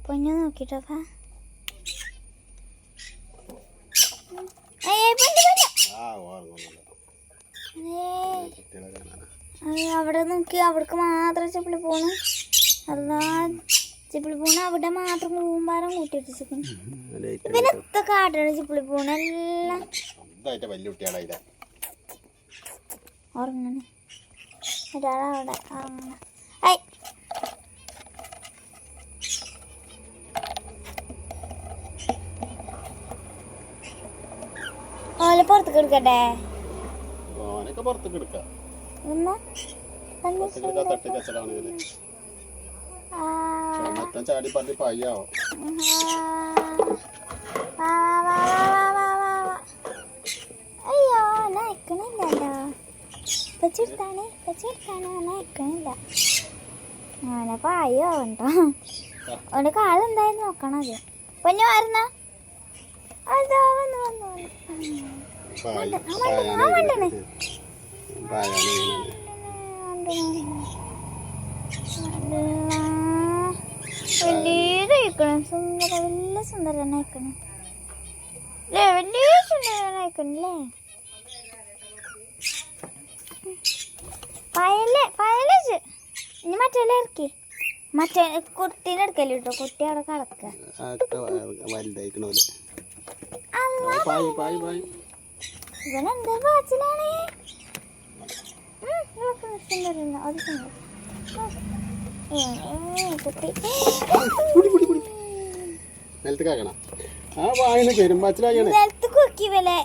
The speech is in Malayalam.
പൊന്നു നോക്കിട്ടോ അവിടെ നോക്കി അവിടേക്ക് മാത്രം ചെപ്പിളി പോണു അല്ലാ ചെപ്പിളി പോണ അവിടെ മാത്രം കൂമ്പാരം കൂട്ടിയിട്ടിരിക്കുന്നു പിന്നെ എത്ര കാട്ടാണ് ചെപ്പിളി പോണ എല്ലാം ഉറങ്ങണേ ഒരാളവിടെ ഉറങ്ങണ ഓലെ പുറത്തേക്ക് എടുക്കട്ടെ അയ്യോ നയക്കണില്ലല്ലോ പച്ചെടുത്താണ് നയക്കണില്ല അങ്ങനെ പായോ ഉണ്ടോ അവൻ്റെ കാലെന്തായാലും നോക്കണത് പൊന്നു വരുന്ന അതോ വന്നു വണ്ടണേ വലിയതായിക്കണം വലിയ സുന്ദരനായിക്കണം അല്ലേ വലിയ സുന്ദരനായിക്കണല്ലേ പയലേച്ച് ഇനി മറ്റേ ഇറക്കി മറ്റേ കുട്ടീനെ എടുക്കല്ലോ കേട്ടോ കുട്ടി അവിടെ കിടക്കുക ഇവനെന്താ പാച്ചിലാണ് നിലത്ത് കുക്കി വലെ